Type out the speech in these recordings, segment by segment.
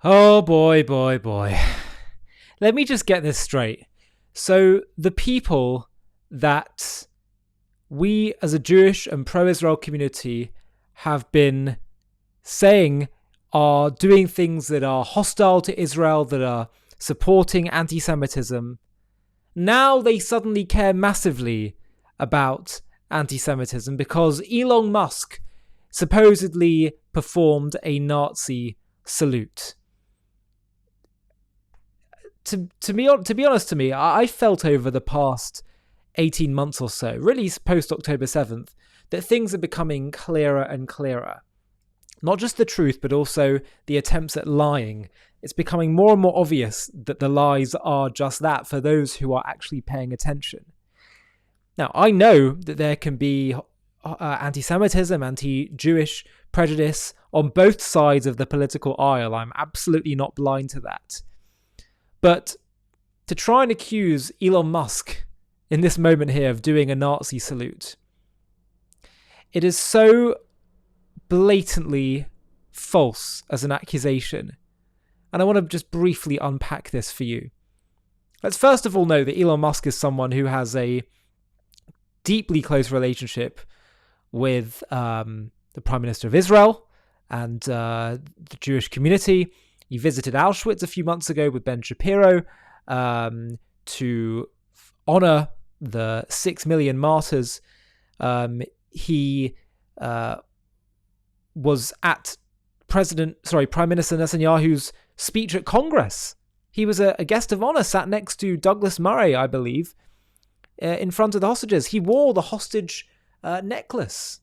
Oh boy, boy, boy. Let me just get this straight. So the people that we as a Jewish and pro-Israel community have been saying are doing things that are hostile to Israel, that are supporting anti-Semitism, now they suddenly care massively about anti-Semitism because Elon Musk supposedly performed a Nazi salute. To be honest, I felt over the past 18 months or so, really post October 7th, that things are becoming clearer and clearer. Not just the truth, but also the attempts at lying. It's becoming more and more obvious that the lies are just that for those who are actually paying attention. Now, I know that there can be anti-Semitism, anti-Jewish prejudice on both sides of the political aisle. I'm absolutely not blind to that. But to try and accuse Elon Musk in this moment here of doing a Nazi salute, it is so blatantly false as an accusation. And I want to just briefly unpack this for you. Let's first of all know that Elon Musk is someone who has a deeply close relationship with the Prime Minister of Israel and the Jewish community. He visited Auschwitz a few months ago with Ben Shapiro to honor the 6 million martyrs. He was at Prime Minister Netanyahu's speech at Congress. He was a guest of honor, sat next to Douglas Murray, I believe, in front of the hostages. He wore the hostage necklace.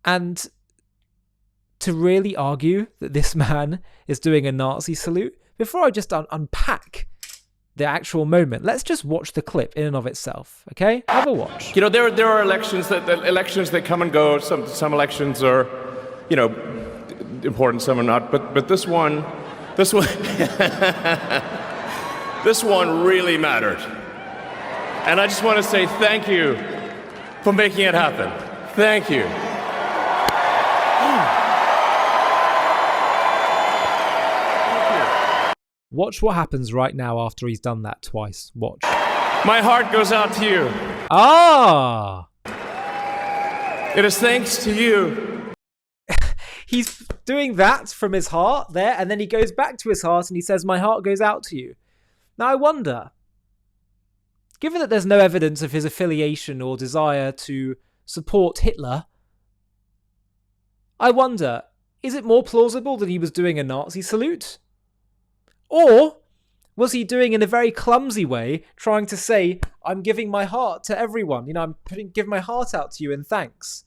And to really argue that this man is doing a Nazi salute, before I just unpack the actual moment, let's just watch the clip in and of itself, okay? Have a watch. You know, there are elections that come and go. Some elections are, important, some are not. But this one this one really mattered. And I just want to say thank you for making it happen. Thank you. Watch what happens right now after he's done that twice. Watch. My heart goes out to you. Ah! It is thanks to you. He's doing that from his heart there, and then he goes back to his heart and he says, my heart goes out to you. Now I wonder, given that there's no evidence of his affiliation or desire to support Hitler, I wonder, is it more plausible that he was doing a Nazi salute? Or was he doing in a very clumsy way, trying to say, I'm giving my heart to everyone. I'm giving my heart out to you in thanks.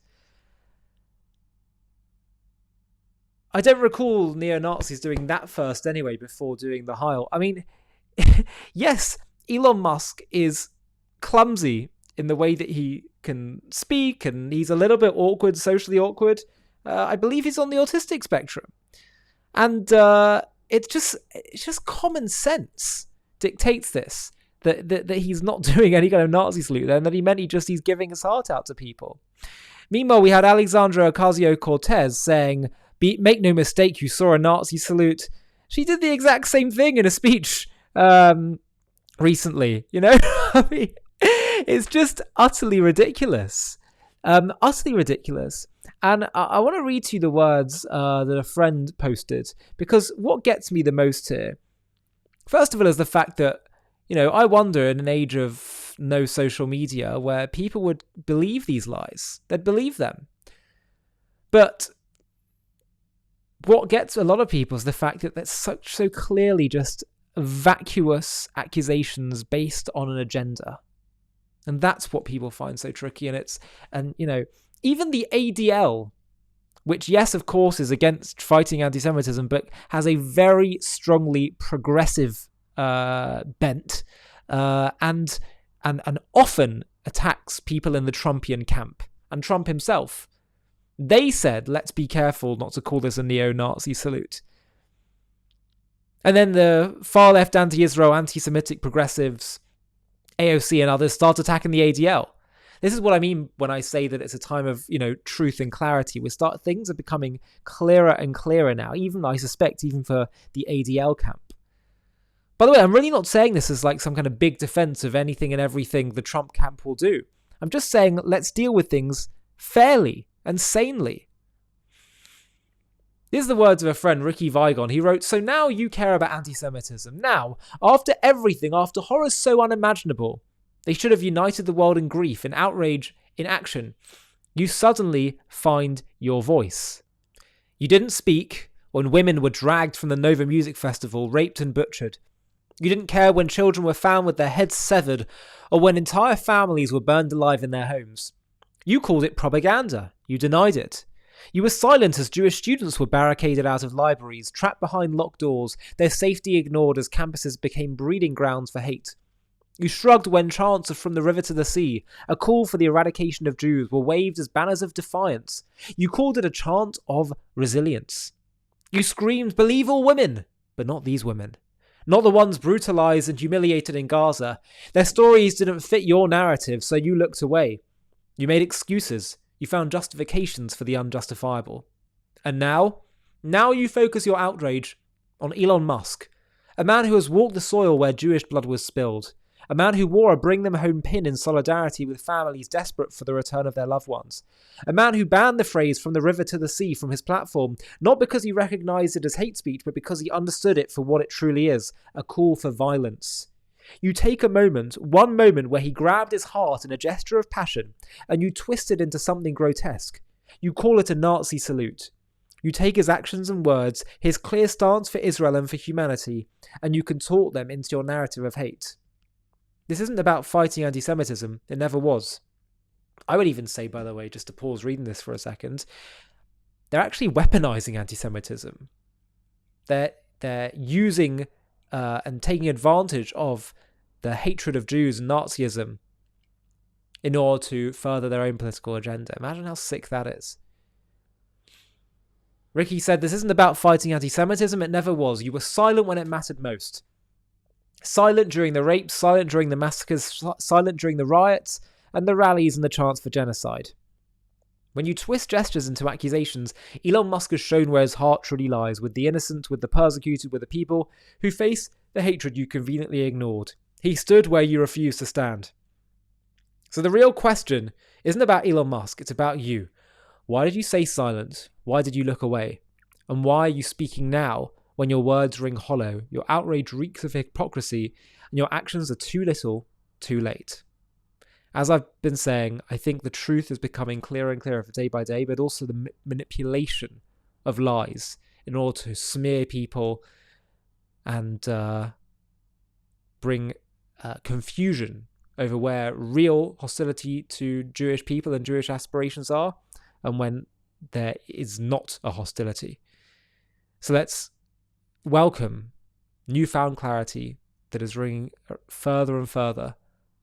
I don't recall neo-Nazis doing that first anyway, before doing the Heil. I mean, yes, Elon Musk is clumsy in the way that he can speak, and he's a little bit awkward, socially awkward. I believe he's on the autistic spectrum. And it's just common sense dictates this, that he's not doing any kind of Nazi salute there, and that he's giving his heart out to people. Meanwhile, we had Alexandra Ocasio-Cortez saying, make no mistake, you saw a Nazi salute. She did the exact same thing in a speech recently, I mean, it's just utterly ridiculous. Utterly ridiculous. And I want to read to you the words that a friend posted, because what gets me the most here, first of all, is the fact that, I wonder in an age of no social media where people would believe these lies. They'd believe them. But what gets a lot of people is the fact that that's so clearly just vacuous accusations based on an agenda. And that's what people find so tricky. And even the ADL, which, yes, of course, is against fighting anti-Semitism, but has a very strongly progressive bent, and often attacks people in the Trumpian camp, and Trump himself. They said, let's be careful not to call this a neo-Nazi salute. And then the far-left anti-Israel, anti-Semitic progressives, AOC and others, start attacking the ADL. This is what I mean when I say that it's a time of, truth and clarity. Things are becoming clearer and clearer now, even, I suspect, even for the ADL camp. By the way, I'm really not saying this as like some kind of big defense of anything and everything the Trump camp will do. I'm just saying let's deal with things fairly and sanely. These are the words of a friend, Ricky Vigon. He wrote, "So now you care about anti-Semitism. Now, after everything, after horrors so unimaginable, they should have united the world in grief, in outrage, in action. You suddenly find your voice. You didn't speak when women were dragged from the Nova Music Festival, raped and butchered. You didn't care when children were found with their heads severed, or when entire families were burned alive in their homes. You called it propaganda. You denied it. You were silent as Jewish students were barricaded out of libraries, trapped behind locked doors, their safety ignored as campuses became breeding grounds for hate. You shrugged when chants of From the River to the Sea, a call for the eradication of Jews, were waved as banners of defiance. You called it a chant of resilience. You screamed, 'Believe all women!' But not these women. Not the ones brutalized and humiliated in Gaza. Their stories didn't fit your narrative, so you looked away. You made excuses. You found justifications for the unjustifiable. And now you focus your outrage on Elon Musk, a man who has walked the soil where Jewish blood was spilled, a man who wore a Bring Them Home pin in solidarity with families desperate for the return of their loved ones, a man who banned the phrase 'From the River to the Sea' from his platform, not because he recognized it as hate speech, but because he understood it for what it truly is, a call for violence. You take one moment where he grabbed his heart in a gesture of passion, and you twist it into something grotesque. You call it a Nazi salute. You take his actions and words, his clear stance for Israel and for humanity, and you contort them into your narrative of hate. This isn't about fighting anti-Semitism. It never was. I would even say, by the way, just to pause reading this for a second, they're actually weaponizing anti-Semitism. They're using and taking advantage of the hatred of Jews and Nazism in order to further their own political agenda. Imagine how sick that is. Ricky said, "This isn't about fighting anti-Semitism. It never was. You were silent when it mattered most. Silent during the rapes, silent during the massacres, silent during the riots and the rallies and the chants for genocide. When you twist gestures into accusations, Elon Musk has shown where his heart truly lies, with the innocent, with the persecuted, with the people who face the hatred you conveniently ignored. He stood where you refused to stand." So the real question isn't about Elon Musk, it's about you. Why did you stay silent? Why did you look away? And why are you speaking now when your words ring hollow, your outrage reeks of hypocrisy, and your actions are too little, too late? As I've been saying, I think the truth is becoming clearer and clearer day by day, but also the manipulation of lies in order to smear people and bring confusion over where real hostility to Jewish people and Jewish aspirations are, and when there is not a hostility. So let's welcome newfound clarity that is ringing further and further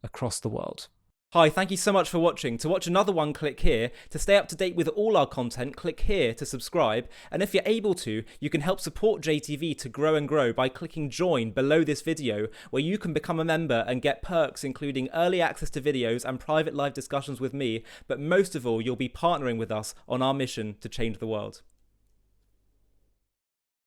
across the world. Hi, thank you so much for watching. To watch another one, click here. To stay up to date with all our content, click here to subscribe. And if you're able to, you can help support JTV to grow and grow by clicking join below this video, where you can become a member and get perks including early access to videos and private live discussions with me. But most of all, you'll be partnering with us on our mission to change the world.